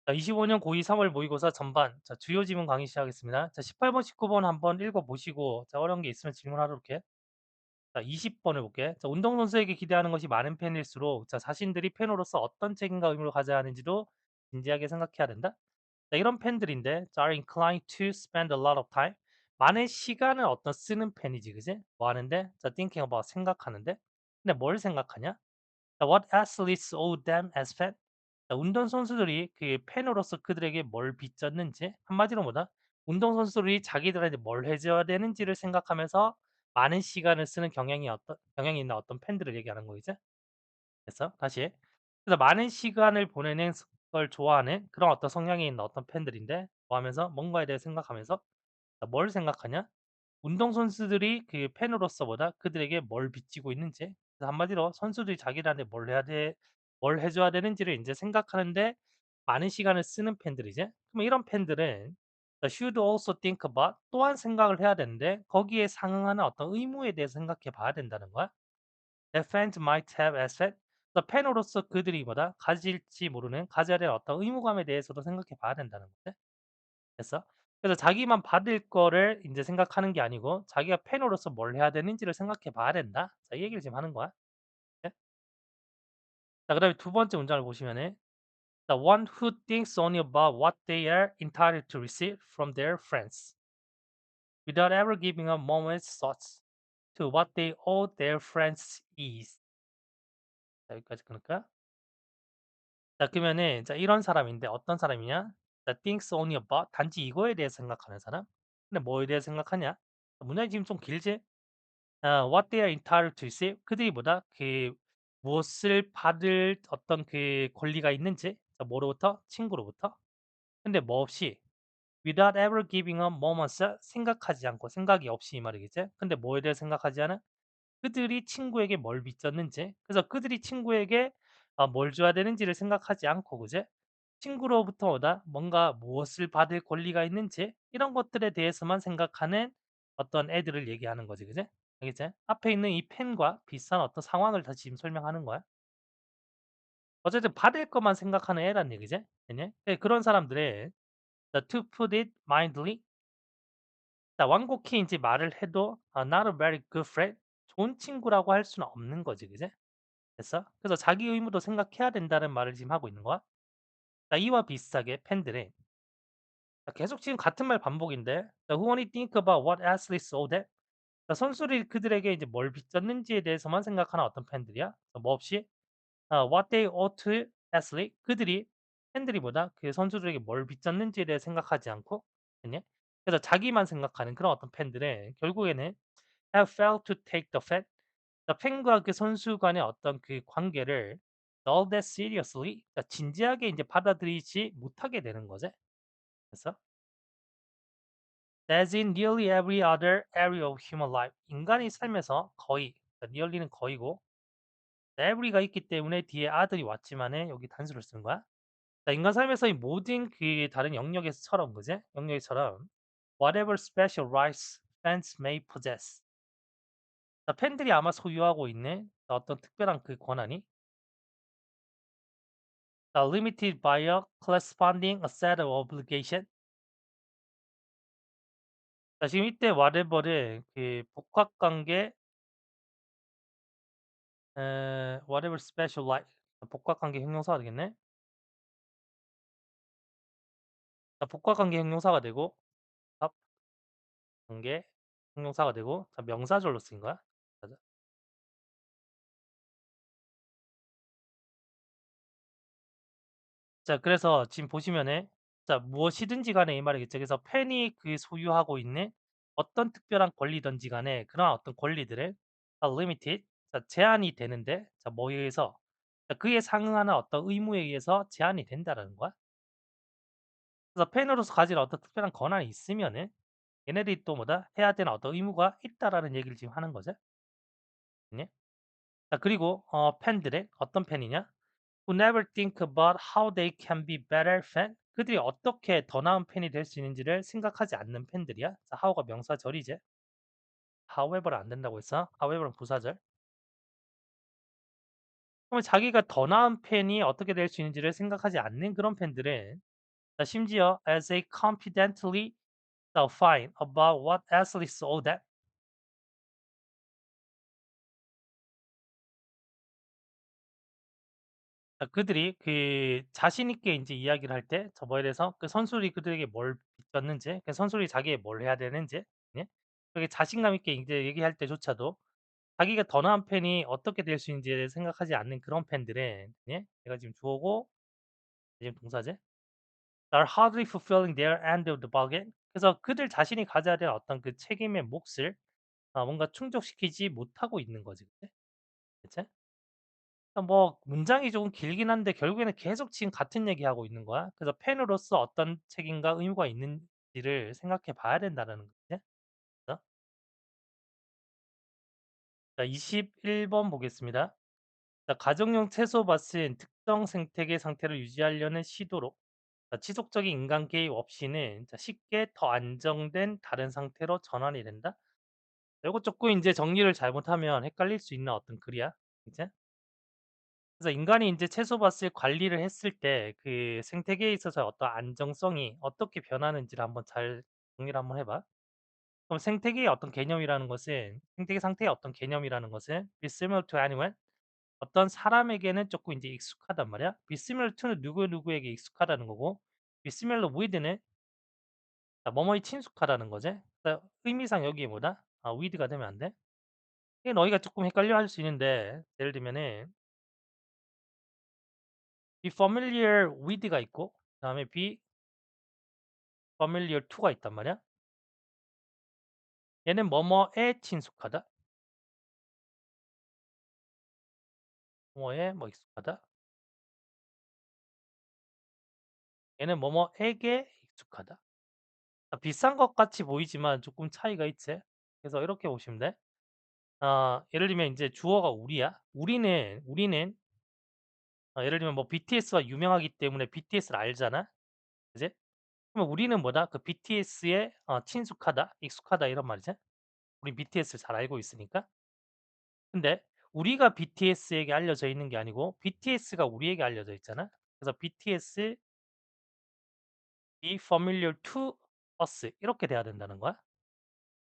자, 25년 고2 3월 모의고사 전반. 자, 주요 지문 강의 시작하겠습니다. 자, 18번, 19번 한번 읽어보시고, 자, 어려운 게 있으면 질문하도록 해. 자, 20번 해볼게. 자, 운동선수에게 기대하는 것이 많은 팬일수록, 자, 자신들이 팬으로서 어떤 책임과 의무를 가져야 하는지도 진지하게 생각해야 된다. 자, 이런 팬들인데, 자, are inclined to spend a lot of time. 많은 시간을 어떤 쓰는 팬이지, 그지? 뭐 하는데? 자, thinking about 생각하는데. 근데 뭘 생각하냐? 자, what athletes owe them as fan? 자, 운동선수들이 그 팬으로서 그들에게 뭘 빚졌는지, 한마디로 뭐다? 운동선수들이 자기들한테 뭘 해줘야 되는지를 생각하면서 많은 시간을 쓰는 경향이 있는 어떤 팬들을 얘기하는 거이지. 그래서 다시. 그래서 많은 시간을 보내는 걸 좋아하는 그런 어떤 성향이 있는 어떤 팬들인데, 뭐 하면서 뭔가에 대해 생각하면서, 자, 뭘 생각하냐? 운동선수들이 그 팬으로서보다 그들에게 뭘 빚지고 있는지, 그래서 한마디로 선수들이 자기들한테 뭘 해줘야 되는지를 인제 생각하는데 많은 시간을 쓰는 팬들이지. 그러면 이런 팬들은 should also think about, 또한 생각을 해야 되는데 거기에 상응하는 어떤 의무에 대해서 생각해 봐야 된다는 거야. The fans might have asset. 팬으로서 그들이 뭐다? 가질지 모르는, 가져야 될 어떤 의무감에 대해서도 생각해 봐야 된다는 거지. 됐어? 그래서 자기만 받을 거를 인제 생각하는 게 아니고 자기가 팬으로서 뭘 해야 되는지를 생각해 봐야 된다. 자, 이 얘기를 지금 하는 거야. 예? 자, 그다음에 두 번째 문장을 보시면은 the one who thinks only about what they are entitled to receive from their friends without ever giving a moment's thoughts to what they owe their friends is. 자, 여기까지 끊을까? 자, 그러면은 자, 이런 사람인데 어떤 사람이냐? 자, thinks only about, 단지 이거에 대해서 생각하는 사람. 근데 뭐에 대해서 생각하냐? 문장이 지금 좀 길지? what they are entitled to receive, 그들이 뭐다? 그 무엇을 받을 어떤 그 권리가 있는지. 자, 뭐로부터? 친구로부터. 근데 뭐 없이 without ever giving a moment's, 생각하지 않고, 생각이 없이 이 말이겠지. 근데 뭐에 대해 생각하지 않아? 그들이 친구에게 뭘 빚졌는지. 그래서 그들이 친구에게 뭘 줘야 되는지를 생각하지 않고, 그지? 친구로부터 뭐다? 뭔가 무엇을 받을 권리가 있는지, 이런 것들에 대해서만 생각하는 어떤 애들을 얘기하는 거지, 그지? 알겠지? 앞에 있는 이 펜과 비슷한 어떤 상황을 다 지금 설명하는 거야. 어쨌든 받을 것만 생각하는 애란 얘기지. 그지? 그런 사람들의 to put it mildly, 자, 완곡히 인제 말을 해도 not a very good friend, 좋은 친구라고 할 수는 없는 거지, 그지? 됐어? 그래서 자기 의무도 생각해야 된다는 말을 지금 하고 있는 거야. 자, 이와 비슷하게 팬들은, 자, 계속 지금 같은 말 반복인데, 자, who only think about what athletes owe them. 자, 선수들이 그들에게 이제 뭘 빚졌는지에 대해서만 생각하는 어떤 팬들이야. 뭐 없이 what they owe to athlete, 그들이, 팬들이 뭐다? 그 선수들에게 뭘 빚졌는지에 대해 생각하지 않고, 그냥 그래서 자기만 생각하는 그런 어떤 팬들은 결국에는 have failed to take the fan, 팬과 그 선수 간의 어떤 그 관계를 all that seriously, 진지하게 이제 받아들이지 못하게 되는 거지. 그래서 as in nearly every other area of human life, 인간의 삶에서 거의, nearly는 거의고 every가 있기 때문에 뒤에 other이 왔지만은 여기 단수를 쓴 거야. 자, 인간 삶에서의 모든 그 다른 영역에서처럼, 그지? 영역에서처럼 whatever special rights fans may possess, 자, 팬들이 아마 소유하고 있는 어떤 특별한 그 권한이 limited by a corresponding set of obligation. 자, 지금 이때 whatever를 그 복합관계, whatever special right, 복합관계 형용사가 되겠네. 자, 복합관계 형용사가 되고 합관계 형용사가 되고, 자, 명사절로 쓰인 거야. 맞아. 자, 그래서 지금 보시면은, 자, 무엇이든지 간에 이 말이겠죠. 그래서 팬이 그 소유하고 있는 어떤 특별한 권리든지 간에 그런 어떤 권리들을 limited, 자, 제한이 되는데, 자, 뭐에 의해서? 자, 그에 상응하는 어떤 의무에 의해서 제한이 된다라는 거야. 그래서 팬으로서 가진 어떤 특별한 권한이 있으면은 얘네들이 또 뭐다? 해야 되는 어떤 의무가 있다라는 얘기를 지금 하는 거죠. 네. 자, 그리고 팬들의 어떤 팬이냐? Who never think about how they can be better fan. 그들이 어떻게 더 나은 팬이 될 수 있는지를 생각하지 않는 팬들이야. 자, how가 명사절이지. however는 안 된다고 했어. however는 부사절. 그러면 자기가 더 나은 팬이 어떻게 될 수 있는지를 생각하지 않는 그런 팬들은 자, 심지어 as a confidently fine about what Ashley saw that. 자, 그들이 그 자신 있게 이제 이야기를 할 때 저 뭐에 대해서 그 선술이 그들에게 뭘 비쳤는지 그 선술이 자기에 뭘 해야 되는지 예? 그렇게 자신감 있게 이제 얘기할 때조차도 자기가 더 나은 팬이 어떻게 될 수 있는지를 생각하지 않는 그런 팬들은 예? 제가 지금 주어고 지금 동사제 are hardly fulfilling their end of the bargain. 그래서 그들 자신이 가져야 될 어떤 그 책임의 몫을 뭔가 충족시키지 못하고 있는 거지. 그치? 그치? 뭐 문장이 조금 길긴 한데 결국에는 계속 지금 같은 얘기하고 있는 거야. 그래서 팬으로서 어떤 책임과 의무가 있는지를 생각해 봐야 된다는 거지. 그래서 자, 21번 보겠습니다. 자, 가정용 채소밭은 특정 생태계 상태를 유지하려는 시도로 자, 지속적인 인간 개입 없이는 자, 쉽게 더 안정된 다른 상태로 전환이 된다. 요거 조금 이제 정리를 잘못하면 헷갈릴 수 있는 어떤 글이야. 이제 그래서 인간이 이제 채소밭을 관리를 했을 때 그 생태계에 있어서 어떤 안정성이 어떻게 변하는지를 한번 잘 정리를 한번 해 봐. 그럼 생태계의 어떤 개념이라는 것은 생태계 상태의 어떤 개념이라는 것은 be similar to anyone 어떤 사람에게는 조금 이제 익숙하단 말이야. be similar to는 누구누구에게 익숙하다는 거고 be similar with는 자, 뭐뭐에 친숙하다는 거지. 그래서 의미상 여기에 뭐다? with가 되면 안 돼. 이게 너희가 조금 헷갈려 할 수 있는데 예를 들면은 be familiar with가 있고 그다음에 be familiar to가 있단 말이야. 얘는 뭐뭐에 친숙하다. 뭐뭐에 뭐 익숙하다. 얘는 뭐뭐에게 익숙하다. 비싼 것 같이 보이지만 조금 차이가 있지. 그래서 이렇게 보시면 돼. 예를 들면 이제 주어가 우리야. 우리는 예를 들면 뭐 BTS가 유명하기 때문에 BTS를 알잖아. 그지? 그러면 우리는 뭐다? 그 BTS에 친숙하다, 익숙하다 이런 말이지. 우리 BTS를 잘 알고 있으니까. 근데 우리가 BTS에게 알려져 있는 게 아니고 BTS가 우리에게 알려져 있잖아. 그래서 BTS be familiar to us 이렇게 돼야 된다는 거야.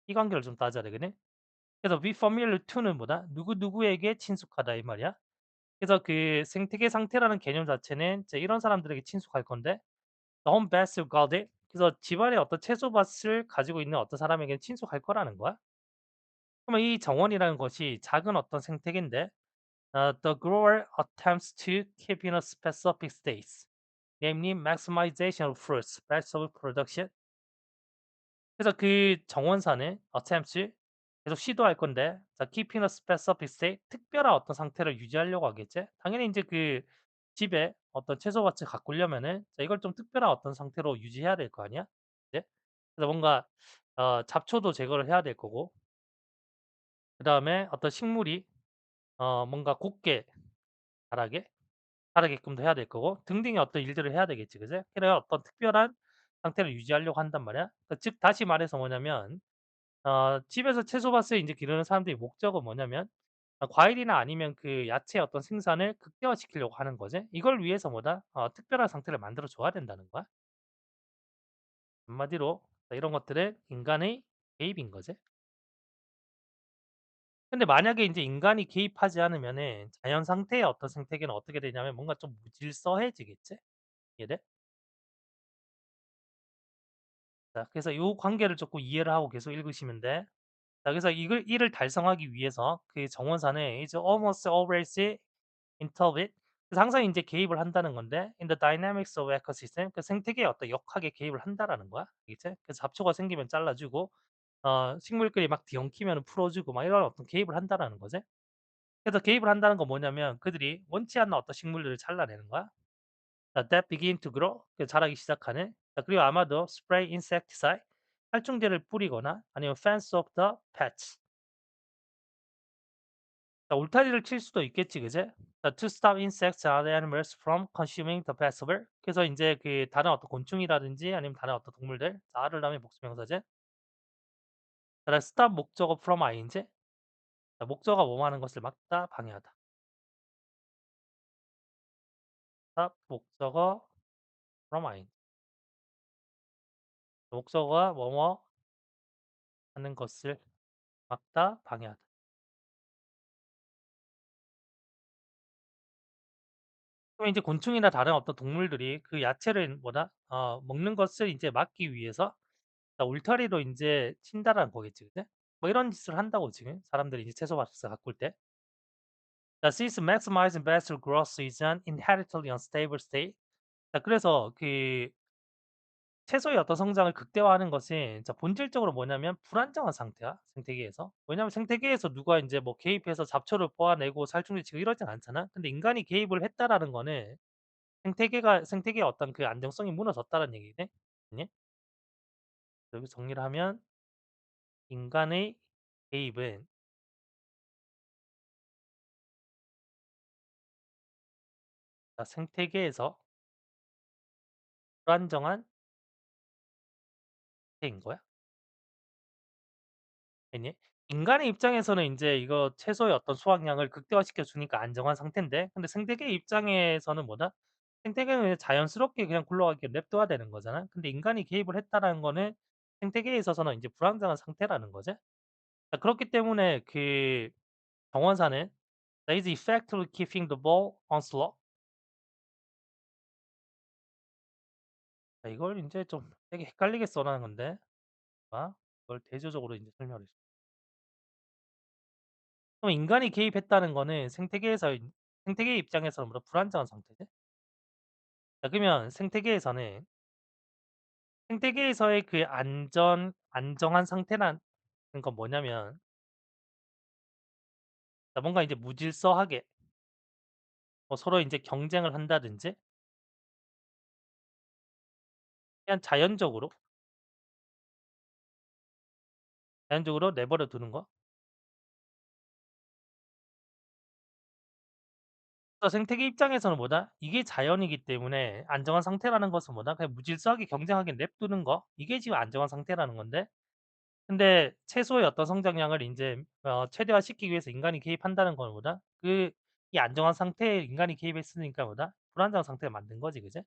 이 관계를 좀 따져야 되거든. 그래서 be familiar to는 뭐다? 누구누구에게 친숙하다 이 말이야. 그래서 그 생태계 상태라는 개념 자체는 이제 이런 사람들에게 친숙할 건데 너무 best guarded 그래서 집안에 어떤 채소밭을 가지고 있는 어떤 사람에게는 친숙할 거라는 거야. 그러면 이 정원이라는 것이 작은 어떤 생태계인데 the grower attempts to keep in a specific state, namely maximization of fruits, vegetable production. 그래서 그 정원사는 attempts 계속 시도할 건데 자 keep in a specific state 특별한 어떤 상태를 유지하려고 하겠지. 당연히 이제 그 집에 어떤 채소밭을 가꾸려면은 자 이걸 좀 특별한 어떤 상태로 유지해야 될 거 아니야. 그지? 그래서 뭔가 잡초도 제거를 해야 될 거고 그다음에 어떤 식물이 뭔가 곱게 자라게 자라게끔도 해야 될 거고 등등의 어떤 일들을 해야 되겠지. 그지? 그래야 어떤 특별한 상태를 유지하려고 한단 말이야. 즉 다시 말해서 뭐냐면 집에서 채소밭을 인제 기르는 사람들의 목적은 뭐냐면 과일이나 아니면 그 야채의 어떤 생산을 극대화시키려고 하는 거지. 이걸 위해서 뭐다? 특별한 상태를 만들어 줘야 된다는 거야. 한마디로 이런 것들은 인간의 개입인 거지. 근데 만약에 인제 인간이 개입하지 않으면은 자연 상태의 어떤 생태계는 어떻게 되냐면 뭔가 좀 무질서해지겠지? 이해돼? 자 그래서 요 관계를 쪼끔 이해를 하고 계속 읽으시면 돼. 자 그래서 이를 달성하기 위해서 그 정원사는 is almost always intervene 그래서 항상 인제 개입을 한다는 건데 in the dynamics of ecosystem 그 생태계의 어떤 역학에 개입을 한다라는 거야. 알겠지? 그래서 잡초가 생기면 잘라 주고 식물끼리 막 뒤엉키면은 풀어 주고 막 이런 어떤 개입을 한다라는 거지. 그래서 개입을 한다는 건 뭐냐면 그들이 원치 않는 어떤 식물들을 잘라내는 거야. 자 that begin to grow 그 자라기 시작하는. 자 그리고 아마도 spray insecticide 살충제를 뿌리거나 아니면 fence off the pets 자 울타리를 칠 수도 있겠지 그지? 자 to stop insects and other animals from consuming the vegetable 그래서 인제 그 다른 어떤 곤충이라든지 아니면 다른 어떤 동물들 자 를 다음에 복수명사제 그다음에 stop 목적어 from ing 자 목적어가 뭐뭐 하는 것을 막다 방해하다. stop 목적어 from ing 목적어가 뭐뭐 하는 것을 막다, 방해하다. 그럼 이제 곤충이나 다른 어떤 동물들이 그 야채를 뭐다? 먹는 것을 이제 막기 위해서 울타리로 인제 친다라는 거겠지 그지? 뭐 이런 짓을 한다고 지금 사람들이 이제 채소 밭에서 가꿀 때. Since maximizing vegetable growth is an inherently unstable state. 그래서 그 채소의 어떤 성장을 극대화하는 것이 본질적으로 뭐냐면 불안정한 상태야, 생태계에서. 왜냐하면 생태계에서 누가 인제 뭐 개입해서 잡초를 뽑아내고 살충제치고 이러진 않잖아. 근데 인간이 개입을 했다라는 거는 생태계의 어떤 그 안정성이 무너졌다는 얘기네. 네? 여기 정리를 하면 인간의 개입은 생태계에서 불안정한 상태인 거야. 아니, 인간의 입장에서는 인제 이거 채소의 어떤 수확량을 극대화시켜 주니까 안정한 상태인데, 근데 생태계 입장에서는 뭐다? 생태계는 그냥 자연스럽게 그냥 굴러가게 냅둬야 되는 거잖아. 근데 인간이 개입을 했다라는 거는 생태계에 있어서는 인제 불안정한 상태라는 거지. 그렇기 때문에 그 정원사는 "is effectively keeping the ball on slot." 이걸 인제 좀 되게 헷갈리게 써 놓은 건데 그걸 대조적으로 인제 설명을 해 줘. 그럼 인간이 개입했다는 거는 생태계 입장에서는 뭐다? 불안정한 상태지. 그러면 생태계에서의 그 안정한 상태라는 건 뭐냐면 뭔가 이제 무질서하게 뭐 서로 인제 경쟁을 한다든지 그냥 자연적으로 내버려 두는 거. 그래서 생태계 입장에서는 뭐다? 이게 자연이기 때문에 안정한 상태라는 것은 뭐다? 그냥 무질서하게 경쟁하게 냅두는 거. 이게 지금 안정한 상태라는 건데, 근데 채소의 어떤 성장량을 인제 최대화시키기 위해서 인간이 개입한다는 건 뭐다? 이 안정한 상태에 인간이 개입했으니까 뭐다? 불안정한 상태를 만든 거지, 그지?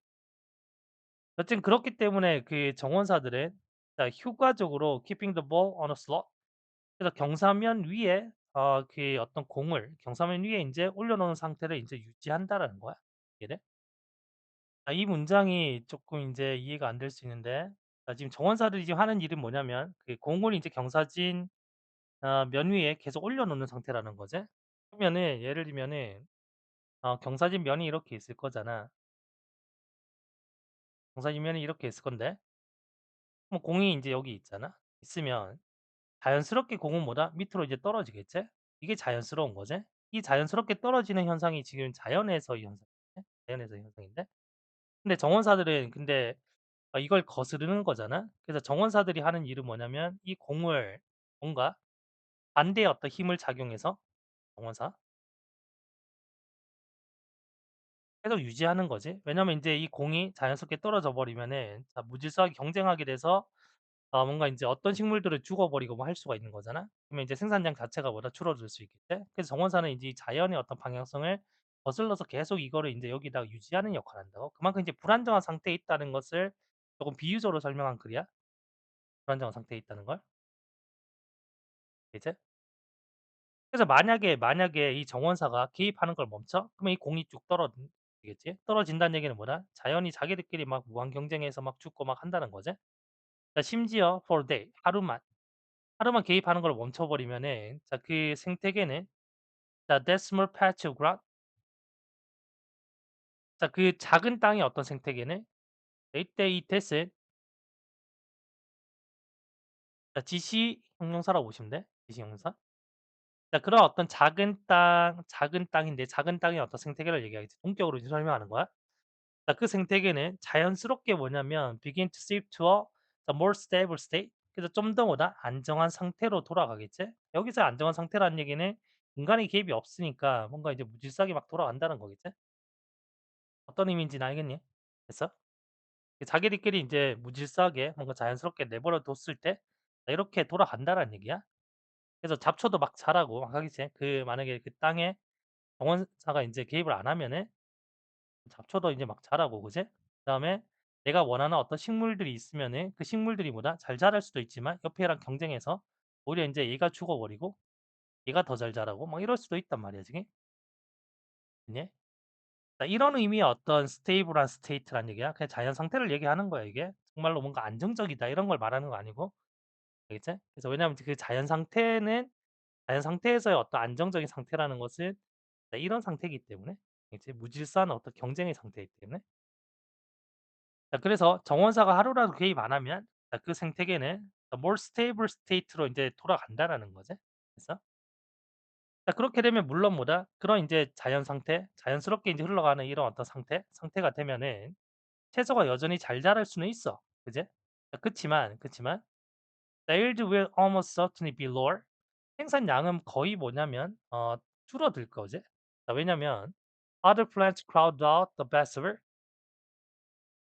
어쨌든 그렇기 때문에 그 정원사들은 효과적으로 keeping the ball on a slot, 그래서 경사면 위에 그 어떤 공을 경사면 위에 인제 올려 놓은 상태를 인제 유지한다라는 거야. 이해돼? 이 문장이 쪼끔 인제 이해가 안 될 수 있는데, 지금 정원사들이 지금 하는 일은 뭐냐면 그 공을 인제 경사진 면 위에 계속 올려 놓는 상태라는 거지. 그러면은 예를 들면은 경사진 면이 이렇게 있을 거잖아. 경사진 면이 이렇게 있을 건데, 뭐 공이 인제 여기 있잖아. 있으면 자연스럽게 공은 뭐다? 밑으로 이제 떨어지겠지? 이게 자연스러운 거지. 이 자연스럽게 떨어지는 현상이 지금 자연에서의 현상이지. 자연에서의 현상인데, 근데 정원사들은 이걸 거스르는 거잖아. 그래서 정원사들이 하는 일은 뭐냐면 이 공을 뭔가 반대의 어떤 힘을 작용해서 정원사 계속 유지하는 거지. 왜냐면 인제 이 공이 자연스럽게 떨어져 버리면은 무질서하게 경쟁하게 돼서 뭔가 인제 어떤 식물들을 죽어 버리고 뭐 할 수가 있는 거잖아. 그러면 이제 생산량 자체가 뭐다? 줄어들 수 있겠지. 그래서 정원사는 인제 이 자연의 어떤 방향성을 거슬러서 계속 이거를 인제 여기다가 유지하는 역할을 한다고. 그만큼 이제 불안정한 상태에 있다는 것을 조금 비유적으로 설명한 글이야. 불안정한 상태에 있다는 걸. 이제 그래서 만약에 이 정원사가 개입하는 걸 멈춰? 그러면 이 공이 쭉 떨어지겠지. 떨어진다는 얘기는 뭐다? 자연이 자기들끼리 막 무한 경쟁해서 막 죽고 막 한다는 거지. 심지어 for a day 하루만 개입하는 걸 멈춰 버리면은 그 생태계는 that small patch of ground, 그 작은 땅의 어떤 생태계는 이때 이 that은 지시 형용사라고 보시면 돼. 지시 형용사. 그런 어떤 작은 땅인데 작은 땅의 어떤 생태계를 얘기하겠지. 본격으로 이제 설명하는 거야. 그 생태계는 자연스럽게 뭐냐면 begin to shift to a more stable state. 그래서 좀 더 뭐다? 안정한 상태로 돌아가겠지. 여기서 안정한 상태라는 얘기는 인간의 개입이 없으니까 뭔가 이제 무질서하게 막 돌아간다는 거겠지. 어떤 의미인지는 알겠니? 됐어? 자기들끼리 인제 무질서하게 뭔가 자연스럽게 내버려 뒀을 때 이렇게 돌아간다라는 얘기야. 그래서 잡초도 막 자라고 막 하겠지. 만약에 그 땅에 정원사가 인제 개입을 안 하면은 잡초도 인제 막 자라고, 그지? 그다음에 내가 원하는 어떤 식물들이 있으면은 그 식물들이 뭐다? 잘 자랄 수도 있지만 옆에 랑 경쟁해서 오히려 인제 얘가 죽어버리고 얘가 더 잘 자라고 막 이럴 수도 있단 말이야 지금. 예. 이런 의미의 어떤 스테이블한 스테이트란 얘기야. 그냥 자연 상태를 얘기하는 거야 이게. 정말로 뭔가 안정적이다 이런 걸 말하는 거 아니고. 알겠지? 그래서 왜냐하면 그 자연 상태는 자연 상태에서의 어떤 안정적인 상태라는 것은 이런 상태이기 때문에 이제 무질서한 어떤 경쟁의 상태이기 때문에 그래서 정원사가 하루라도 개입 안 하면 그 생태계는 more stable state로 인제 돌아간다라는 거지. 그래서 그렇게 되면 물론 뭐다? 그런 인제 자연 상태, 자연스럽게 인제 흘러가는 이런 어떤 상태가 되면은 채소가 여전히 잘 자랄 수는 있어. 그지? 그치만 the yield will almost certainly be lower. 생산량은 거의 뭐냐면 줄어들 거지. 왜냐면 other plants crowd out the best.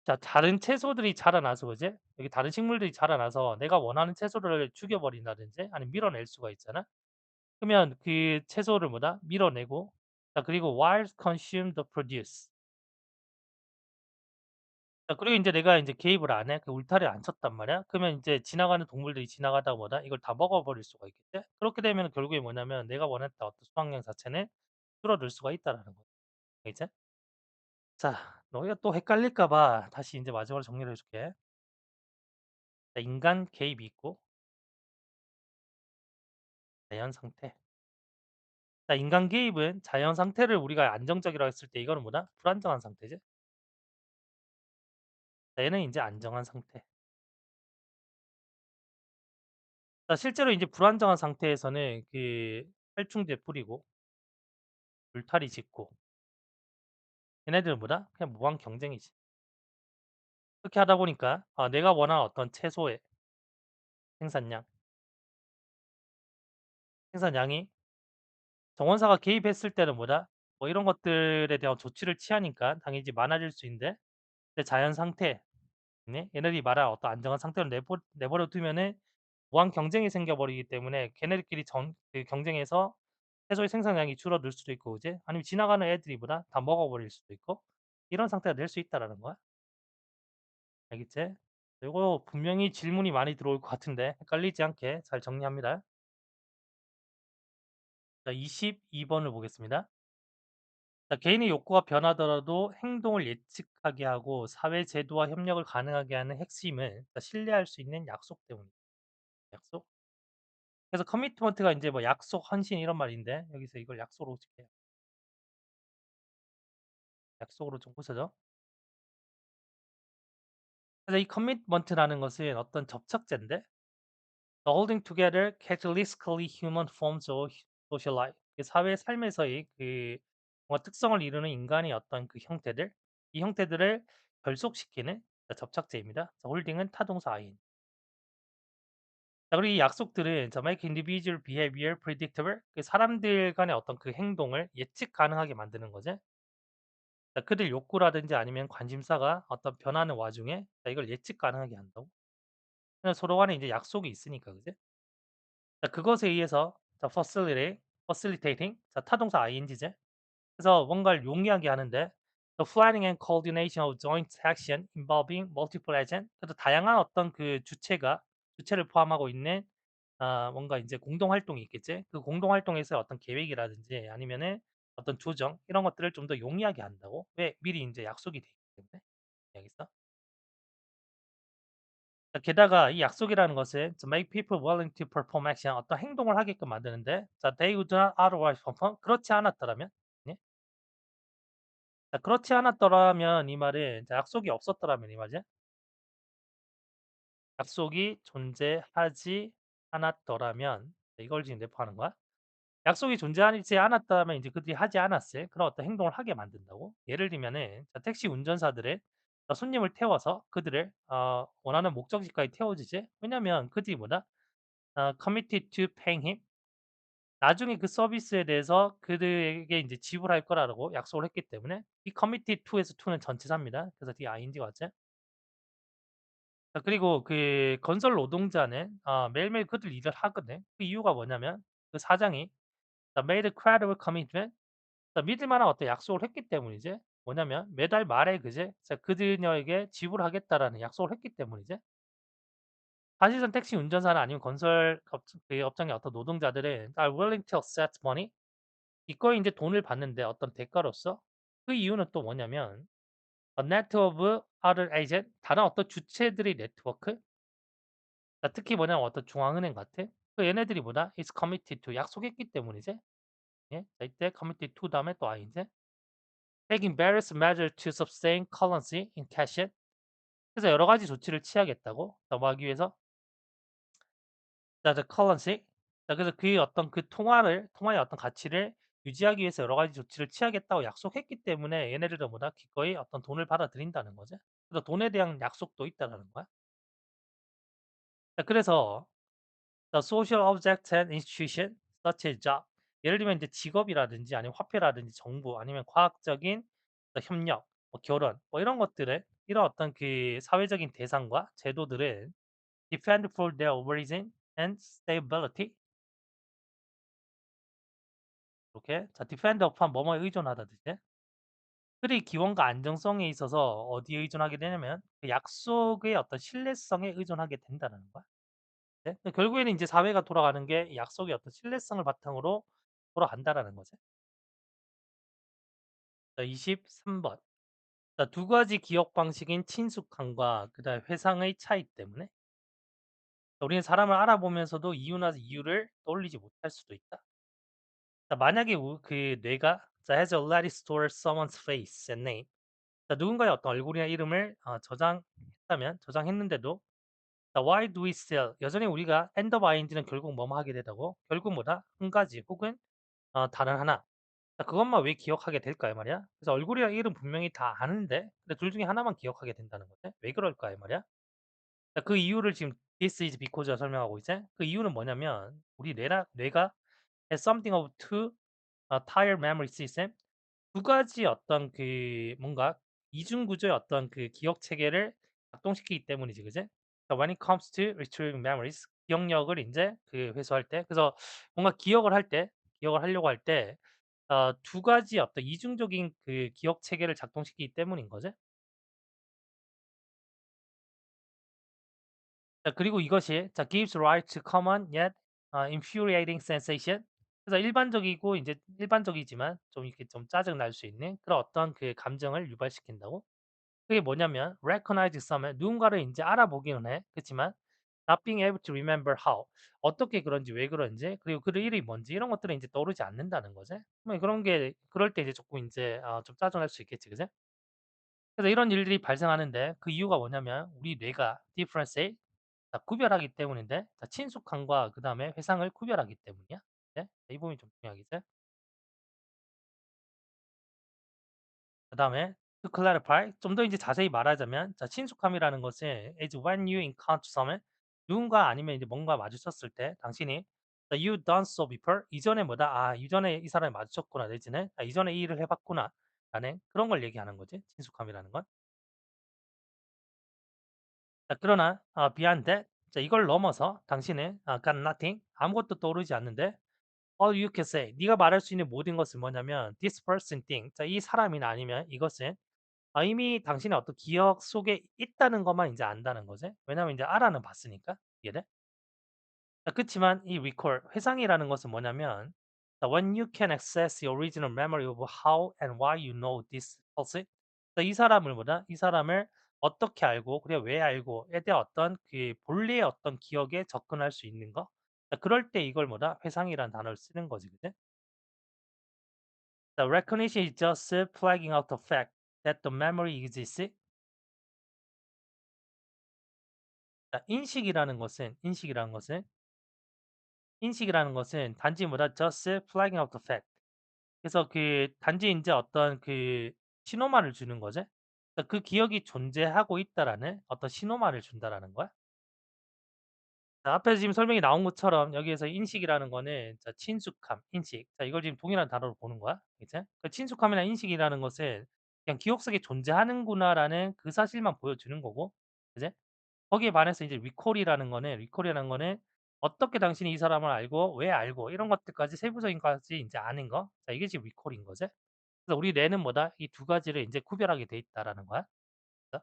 자 다른 채소들이 자라나서 그지? 여기 다른 식물들이 자라나서 내가 원하는 채소를 죽여 버린다든지 아니면 밀어낼 수가 있잖아. 그러면 그 채소를 뭐다? 밀어내고 자 그리고 while consume the produce. 자 그리고 인제 내가 인제 개입을 안 해. 그 울타리를 안 쳤단 말이야. 그러면 인제 지나가는 동물들이 지나가다가 뭐다? 이걸 다 먹어버릴 수가 있겠지? 그렇게 되면은 결국에 뭐냐면 내가 원했던 어떤 수확량 자체는 줄어들 수가 있다라는 거야. 알겠지? 자 너희가 또 헷갈릴까 봐 다시 인제 마지막으로 정리를 해 줄게. 자 인간 개입이 있고 자연 상태. 자 인간 개입은 자연 상태를 우리가 안정적이라고 했을 때 이거는 뭐다? 불안정한 상태지. 자 얘는 인제 안정한 상태. 자 실제로 인제 불안정한 상태에서는 그 살충제 뿌리고 울타리 짓고 얘네들은 뭐다? 그냥 무한 경쟁이지. 그렇게 하다 보니까 내가 원하는 어떤 채소의 생산량, 생산량이 정원사가 개입했을 때는 뭐다? 뭐 이런 것들에 대한 조치를 취하니까 당연히 많아질 수 있는데 내 자연 상태 네 얘네들이 말한 어떤 안정한 상태로 내버려 두면은 무한 경쟁이 생겨 버리기 때문에 걔네들끼리 그 경쟁해서 채소의 생산량이 줄어들 수도 있고 그지? 아니면 지나가는 애들이 뭐다? 다 먹어버릴 수도 있고 이런 상태가 될 수 있다라는 거야. 알겠지? 요거 분명히 질문이 많이 들어올 것 같은데 헷갈리지 않게 잘 정리합니다. 자 22 번을 보겠습니다. 자 개인의 욕구가 변하더라도 행동을 예측하게 하고 사회 제도와 협력을 가능하게 하는 핵심은 신뢰할 수 있는 약속 때문입니다. 약속? 그래서 커미트먼트가 인제 뭐 약속, 헌신 이런 말인데 여기서 이걸 약속으로 칠게요. 약속으로 좀 부서져. 그래서 이 커미트먼트라는 것은 어떤 접착제인데 The holding together characteristically human forms of social life. 그 사회 삶에서의 그 뭔가 특성을 이루는 인간의 어떤 그 형태들, 이 형태들을 결속시키는 접착제입니다. 자, 홀딩은 타동사 ing. 자, 그리고 이 약속들은 make individual behavior predictable. 그 사람들 간의 어떤 그 행동을 예측 가능하게 만드는 거죠. 자, 그들 욕구라든지 아니면 관심사가 어떤 변하는 와중에 이걸 예측 가능하게 한다고. 그냥 서로 간에 이제 약속이 있으니까, 그지? 자, 그것에 의해서 자, facilitating 자, 타동사 ing제. 그래서 뭔가를 용이하게 하는데 the planning and coordination of joint action involving multiple agent. 그래서 다양한 어떤 그 주체를 포함하고 있는 뭔가 이제 공동 활동이 있겠지. 그 공동 활동에서 어떤 계획이라든지 아니면은 어떤 조정 이런 것들을 좀 더 용이하게 한다고. 왜? 미리 이제 약속이 돼 있기 때문에. 알겠어? 자, 게다가 이 약속이라는 것은 to make people willing to perform action 어떤 행동을 하게끔 만드는데 자, they would not otherwise perform 그렇지 않았더라면 예? 자, 그렇지 않았더라면 이 말은 자, 약속이 없었더라면 이 말이지. 약속이 존재하지 않았더라면 이걸 지금 내포하는 거야. 약속이 존재하지 않았다면 이제 그들이 하지 않았을 그런 어떤 행동을 하게 만든다고. 예를 들면은 자, 택시 운전사들은 손님을 태워서 그들을 원하는 목적지까지 태워주지. 왜냐면 그들이 뭐다? committed to paying him. 나중에 그 서비스에 대해서 그들에게 이제 지불할 거라고 약속을 했기 때문에 이 committed to에서 to는 전치사입니다. 그래서 뒤에 ing가 왔죠. 자 그리고 그 건설 노동자는 매일매일 그들 일을 하거든. 그 이유가 뭐냐면 그 사장이 made credible commitment 믿을 만한 어떤 약속을 했기 때문이지. 뭐냐면 매달 말에 그제 자 그녀에게 지불하겠다라는 약속을 했기 때문이지. 사실상 택시 운전사나 아니면 건설 그 업장의 어떤 노동자들은 are willing to accept money 기꺼이 인제 돈을 받는데 어떤 대가로서 그 이유는 또 뭐냐면 a network of other agent 다른 어떤 주체들의 네트워크 자 특히 뭐냐면 어떤 중앙은행 같은 그 얘네들이 뭐다 is committed to 약속했기 때문이지. 예. 자 이때 committed to 다음에 또 ing제 taking various measures to sustain currency in cash 그래서 여러 가지 조치를 취하겠다고 자 뭐 하기 위해서 자 the currency 자 그래서 그 어떤 그 통화의 어떤 가치를 유지하기 위해서 여러 가지 조치를 취하겠다고 약속했기 때문에 얘네들은 뭐다 기꺼이 어떤 돈을 받아들인다는 거지. 그래서 돈에 대한 약속도 있다라는 거야. 자 그래서 the social object and institution such as job 예를 들면 이제 직업이라든지 아니면 화폐라든지 정부 아니면 과학적인 협력, 뭐 결혼 뭐 이런 것들을 이런 어떤 그 사회적인 대상과 제도들을 defend for their origin and stability 이렇게 자 defend upon 뭐뭐에 의존하다 뜻이지. 그의 기원과 안정성에 있어서 어디에 의존하게 되냐면 그 약속의 어떤 신뢰성에 의존하게 된다는 거야. 네? 결국에는 이제 사회가 돌아가는 게 약속의 어떤 신뢰성을 바탕으로 돌아간다라는 거지. 자, 23번. 자, 두 가지 기억 방식인 친숙함과 그다음 회상의 차이 때문에 우리는 사람을 알아보면서도 이유나 이유를 떠올리지 못할 수도 있다. 자, 만약에 그 뇌가 자, has already stored someone's face and name. 자, 누군가의 어떤 얼굴이나 이름을 저장했는데도 자, why do we still 여전히 우리가 end of ing는 결국 뭐뭐 하게 되다고 결국 뭐다 한 가지 혹은 다른 하나 자, 그것만 왜 기억하게 될까 이 말이야. 그래서 얼굴이랑 이름 분명히 다 아는데 근데 둘 중에 하나만 기억하게 된다는 거지. 왜 그럴까 이 말이야. 자, 그 이유를 지금 this is because가 설명하고 이제 그 이유는 뭐냐면 우리 뇌가 has something of two tire memory system 두 가지 어떤 그 뭔가 이중 구조의 어떤 그 기억 체계를 작동시키기 때문이지, 그지? 그러니까 when it comes to retrieving memories, 기억력을 인제 그 회수할 때, 그래서 뭔가 기억을 하려고 할 때, 두 가지 어떤 이중적인 그 기억 체계를 작동시키기 때문인 거지. 자, 그리고 이것이 자, gives rise to common yet infuriating sensation. 그래서 일반적이지만 좀 이렇게 좀 짜증 날 수 있는 그런 어떤 그 감정을 유발시킨다고. 그게 뭐냐면 recognize someone 누군가를 인제 알아보기는 해. 그치만 not being able to remember how 어떻게 그런지 왜 그런지 그리고 그 이름이 뭔지 이런 것들은 인제 떠오르지 않는다는 거지. 뭐 그런 게 그럴 때 이제 조금 인제 좀 짜증날 수 있겠지. 그지? 그래서 이런 일들이 발생하는데 그 이유가 뭐냐면 우리 뇌가 differentiate 자 구별하기 때문인데 자 친숙함과 그다음에 회상을 구별하기 때문이야. 네? 이 부분이 좀 중요하겠지? 그다음에 to clarify 좀 더 이제 자세히 말하자면 자 친숙함이라는 것은 is when you encounter someone 누군가 아니면 이제 뭔가 마주쳤을 때 당신이 자, you done so before 이전에 뭐다 이전에 이 사람이 마주쳤구나 내지는 이전에 이 일을 해봤구나 라는 그런 걸 얘기하는 거지 친숙함이라는 건. 자 그러나 beyond that 자 이걸 넘어서 당신은 got nothing 아무것도 떠오르지 않는데 you can say 네가 말할 수 있는 모든 것은 뭐냐면 this person thing 자 이 사람이나 아니면 이것은 이미 당신의 어떤 기억 속에 있다는 것만 인제 안다는 거지. 왜냐하면 인제 알아는 봤으니까 이해돼? 그치만 이 recall 회상이라는 것은 뭐냐면 when you can access the original memory of how and why you know this person 이 사람을 이 사람을 어떻게 알고 그리고 왜 알고에 대한 어떤 그 본래의 어떤 기억에 접근할 수 있는 거. 그럴 때 이걸 회상이라는 단어를 쓰는 거지. 그지? recognition is just flagging out the fact that the memory exists. 인식이라는 것은 단지 just flagging out the fact. 그래서 그 단지 인제 어떤 그 신호만을 주는 거지. 그 기억이 존재하고 있다라는 어떤 신호만을 준다라는 거야. 자 앞에서 지금 설명이 나온 것처럼 여기에서 인식이라는 거는 자 친숙함, 인식. 자 이걸 지금 동일한 단어로 보는 거야. 그치? 그 친숙함이나 인식이라는 것은 그냥 '기억 속에 존재하는구나.'라는 그 사실만 보여주는 거고. 그지? 거기에 반해서 이제 리콜이라는 거는 어떻게 당신이 이 사람을 알고 왜 알고 이런 것들까지 세부적인 것까지 인제 아는 거. 자 이게 지금 리콜인 거지. 그래서 우리 뇌는 뭐다? 이 두 가지를 인제 구별하게 돼 있다라는 거야. 자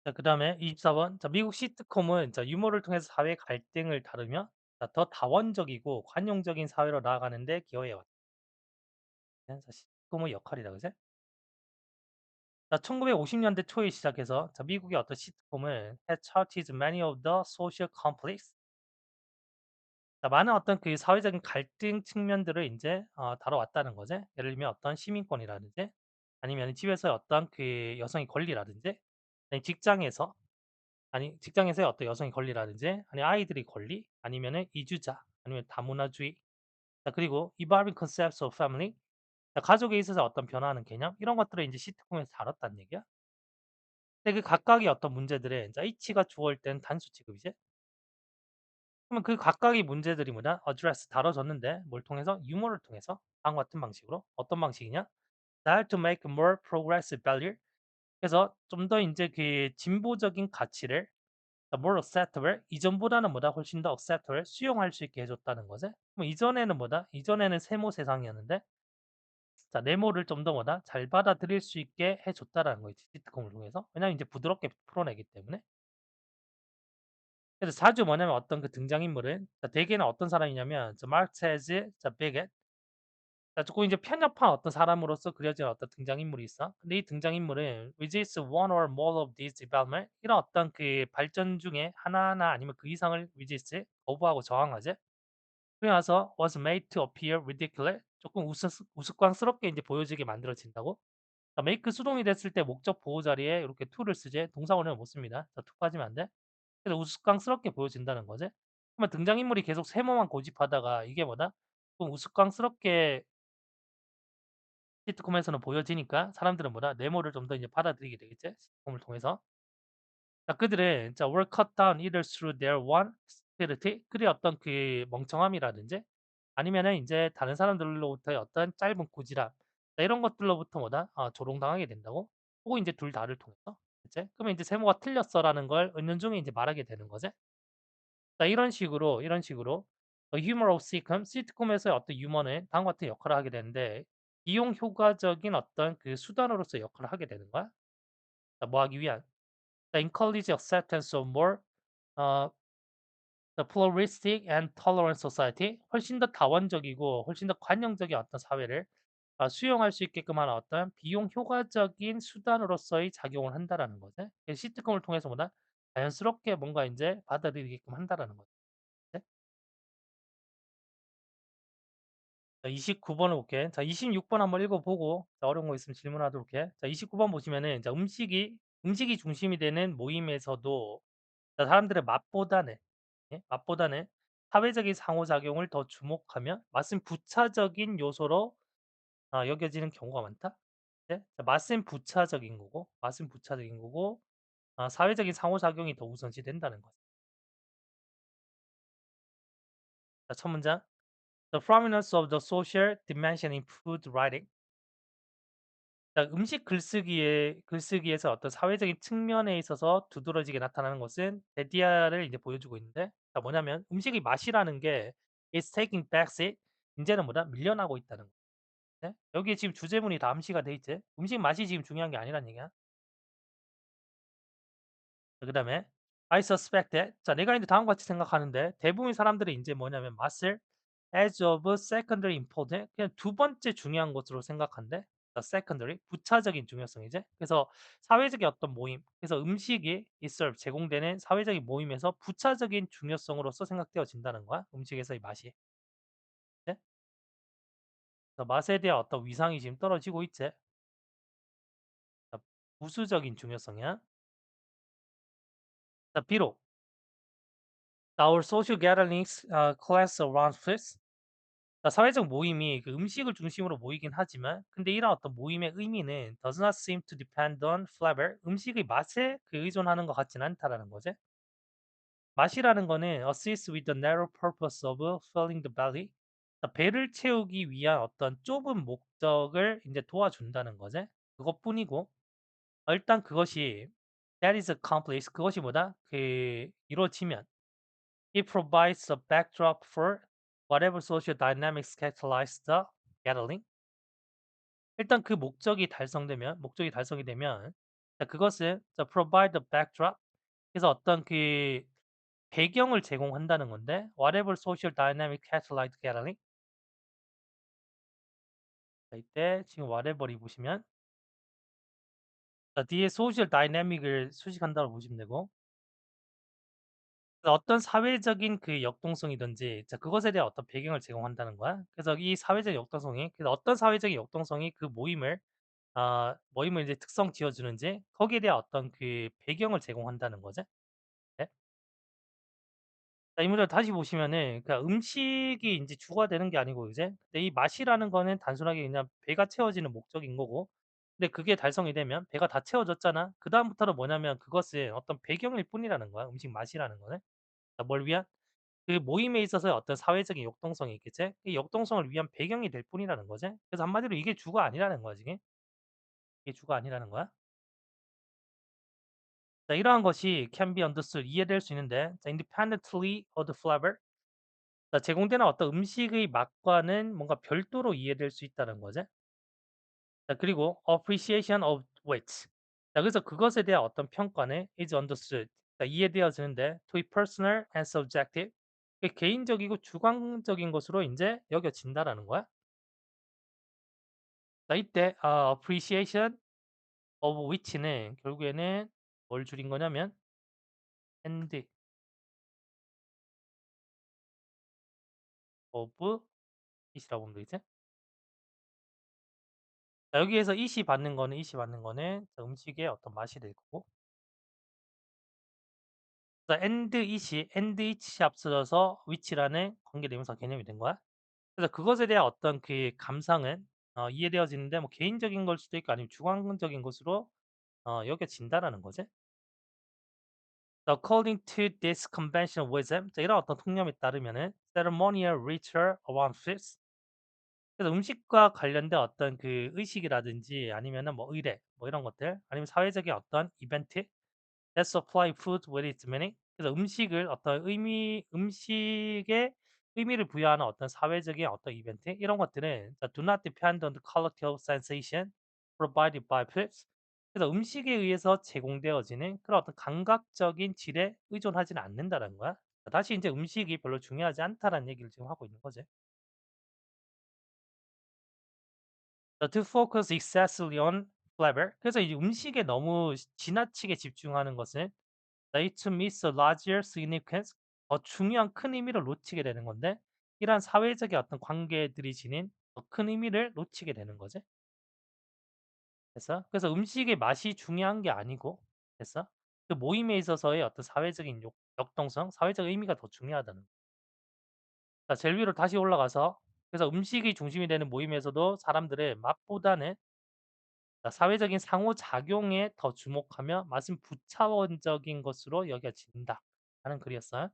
자 그다음에 24 번. 자 미국 시트콤은 자 유머를 통해서 사회 갈등을 다루며 자 더 다원적이고 관용적인 사회로 나아가는 데 기여해 왔다. 자 시트콤의 역할이다. 그지? 자 1950 년대 초에 시작해서 자 미국의 어떤 시트콤은 had charted many of the social conflicts 자 많은 어떤 그 사회적인 갈등 측면들을 인제 다뤄왔다는 거지. 예를 들면 어떤 시민권이라든지 아니면은 집에서의 어떤 그 여성의 권리라든지 아니 직장에서 아니 직장에서의 어떤 여성의 권리라든지 아니 아이들의 권리 아니면은 이주자 아니면 다문화주의 자 그리고 evolving concepts of family 자 가족에 있어서 어떤 변화하는 개념 이런 것들을 인제 시트콤에서 다뤘다는 얘기야. 근데 그 각각의 어떤 문제들에 자 H가 주어일 때는 단수 취급이지. 그러면 그 각각의 문제들이 뭐냐 address 다뤄졌는데 뭘 통해서? 유머를 통해서 다음과 같은 방식으로 어떤 방식이냐? Style to make more progressive value 그래서 좀 더 인제 그 진보적인 가치를 more acceptable 이전보다는 뭐다 훨씬 더 acceptable 수용할 수 있게 해 줬다는 거지. 그럼 이전에는 뭐다? 이전에는 세모 세상이었는데 자 네모를 좀 더 뭐다? 잘 받아들일 수 있게 해 줬다라는 거지 시트콤을 통해서. 왜냐하면 인제 부드럽게 풀어내기 때문에. 그래서 자주 뭐냐면 어떤 그 등장인물은 자 대개는 어떤 사람이냐면 저 마르체즈 자 베겟 자 조금 이제 편협한 어떤 사람으로서 그려진 어떤 등장인물이 있어. 근데 이 등장인물은 resists one or more of these development 이런 어떤 그 발전 중에 하나나 아니면 그 이상을 resist 거부하고 저항하지. 그래 나서 was made to appear ridiculous 조금 우스꽝스럽게 이제 보여지게 만들어진다고. 자 make 수동이 됐을 때 목적 보호 자리에 이렇게 to를 쓰지 동사원을 못 씁니다. 자 to 빠지면 안 돼. 그래서 우스꽝스럽게 보여진다는 거지. 그러면 등장인물이 계속 세모만 고집하다가 이게 뭐다? 좀 우스꽝스럽게 시트콤에서는 보여지니까 사람들은 뭐다? 네모를 좀 더 이제 받아들이게 되겠지? 시트콤을 통해서. 자 그들은 자 were cut down either through their one stupidity 그들의 어떤 그 멍청함이라든지 아니면은 인제 다른 사람들로부터의 어떤 짧은 꾸지람 자 이런 것들로부터 뭐다? 조롱당하게 된다고. 혹은 인제 둘 다를 통해서. 그치? 그러면 인제 "세모가 틀렸어."라는 걸 은연중에 인제 말하게 되는 거지. 자 이런 식으로 humor of sitcom 시트콤에서의 어떤 유머는 다음과 같은 역할을 하게 되는데 이용 효과적인 어떤 그 수단으로서 역할을 하게 되는 거야. 자 뭐 하기 위한 the encourage acceptance of more 어 the pluralistic and tolerant society 훨씬 더 다원적이고 훨씬 더 관용적인 어떤 사회를 수용할 수 있게끔 하는 어떤 비용 효과적인 수단으로서의 작용을 한다라는 거지. 그 시트콤을 통해서 뭐다? 자연스럽게 뭔가 인제 받아들이게끔 한다라는 거지. 네. 자 29 번을 볼게. 자 26번 한번 읽어 보고 자 어려운 거 있으면 질문하도록 해. 자 29번 보시면은 자 음식이 중심이 되는 모임에서도 자 사람들의 맛보다는 예 맛보다는 사회적인 상호작용을 더 주목하며 맛은 부차적인 요소로 여겨지는 경우가 많다. 네. 자 맛은 부차적인 거고 사회적인 상호작용이 더 우선시 된다는 거죠. 자 첫 문장. The prominence of the social dimension in food writing. 자 글쓰기에서 어떤 사회적인 측면에 있어서 두드러지게 나타나는 것은 데디아를 이제 보여주고 있는데 자 뭐냐면 음식의 맛이라는 게 is taking backseat 인제는 뭐다? 밀려나고 있다는 거. 네? 여기에 지금 주제문이 다 암시가 돼 있지. 음식 맛이 지금 중요한 게 아니란 얘기야. 자 그다음에 I suspect that 자 내가 인제 다음과 같이 생각하는데 대부분의 사람들이 인제 뭐냐면 맛을 as of secondary important 그냥 두 번째 중요한 것으로 생각한대. secondary 부차적인 중요성이지. 그래서 사회적인 어떤 모임 그래서 음식이 이 serve 제공되는 사회적인 모임에서 부차적인 중요성으로서 생각되어진다는 거야, 음식에서의 맛이. 네? 그래서 맛에 대한 어떤 위상이 지금 떨어지고 있지. 자, 부수적인 중요성이야. 자, 비록 our social gatherings class around food 사회적 모임이 그 음식을 중심으로 모이긴 하지만 근데 이런 어떤 모임의 의미는 does not seem to depend on flavor 음식의 맛에 그 의존하는 것 같진 않다라는 거지. 맛이라는 거는 assist with the narrow purpose of filling the belly. 배를 채우기 위한 어떤 좁은 목적을 이제 도와준다는 거지. 그것뿐이고 일단 그것이 that is accomplished 그것이 뭐다? 그 이루어지면 it provides a backdrop for whatever social dynamics catalyze the gathering. 일단 그 목적이 달성이 되면 자 그것은 자 provide the backdrop 그래서 어떤 그 배경을 제공한다는 건데 whatever social dynamic catalyzed gathering 자 이때 지금 whatever이 보시면 자 뒤에 social dynamic을 수식한다고 보시면 되고 어떤 사회적인 그 역동성이든지 자 그것에 대한 어떤 배경을 제공한다는 거야. 그래서 이 사회적 역동성이 그래서 어떤 사회적인 역동성이 그 모임을 이제 특성 지어 주는지 거기에 대한 어떤 그 배경을 제공한다는 거지. 네. 자 이 문제를 다시 보시면은 그러니까 음식이 인제 주가 되는 게 아니고 이제 근데 이 맛이라는 거는 단순하게 그냥 배가 채워지는 목적인 거고 근데 그게 달성이 되면 배가 다 채워졌잖아. 그다음부터는 뭐냐면 그것은 어떤 배경일 뿐이라는 거야, 음식 맛이라는 거는. 자 뭘 위한? 그 모임에 있어서의 어떤 사회적인 역동성이 있겠지? 이 역동성을 위한 배경이 될 뿐이라는 거지. 그래서 한마디로 이게 주가 아니라는 거야, 지금. 이게 주가 아니라는 거야. 자 이러한 것이 can be understood 이해될 수 있는데 자 independently of the flavor 자 제공되는 어떤 음식의 맛과는 뭔가 별도로 이해될 수 있다는 거지. 자 그리고 appreciation of weight 자 그래서 그것에 대한 어떤 평가는 is understood 자 이해되어지는데 to be personal and subjective 그 개인적이고 주관적인 것으로 인제 여겨진다라는 거야. 자 이때 appreciation of which는 결국에는 뭘 줄인 거냐면 and of it이라고 보면 되겠지? 자 여기에서 it이 받는 거는 자 음식의 어떤 맛이 될 거고 자 and it이 앞서져서 which라는 관계대명사 개념이 된 거야. 그래서 그것에 대한 어떤 그 감상은 이해되어지는데 뭐 개인적인 걸 수도 있고 아니면 주관적인 것으로 여겨진다라는 거지. According to this conventional wisdom 자 이런 어떤 통념에 따르면은 ceremonial ritual around feasts 그래서 음식과 관련된 어떤 그 의식이라든지 아니면은 뭐 의례 뭐 이런 것들 아니면 사회적인 어떤 이벤트 that supply food with its meaning 그래서 음식에 의미를 부여하는 어떤 사회적인 어떤 이벤트 이런 것들은 자, do not depend on the quality of sensation provided by foods 그래서 음식에 의해서 제공되어지는 그런 어떤 감각적인 질에 의존하지는 않는다는 거야. 자, 다시 이제 음식이 별로 중요하지 않다라는 얘기를 지금 하고 있는 거지. To focus excessively on flavor. 그래서 이 음식에 너무 지나치게 집중하는 것은 they to miss a larger significance. 더 중요한 큰 의미를 놓치게 되는 건데 이러한 사회적인 어떤 관계들이 지닌 더 큰 의미를 놓치게 되는 거지. 그래서 음식의 맛이 중요한 게 아니고 됐어? 그 모임에 있어서의 어떤 사회적인 역동성, 사회적 의미가 더 중요하다는 거. 자, 제일 위로 다시 올라가서 그래서 음식이 중심이 되는 모임에서도 사람들의 맛보다는 자, 사회적인 상호작용에 더 주목하며 맛은 부차원적인 것으로 여겨진다. 라는 글이었어요.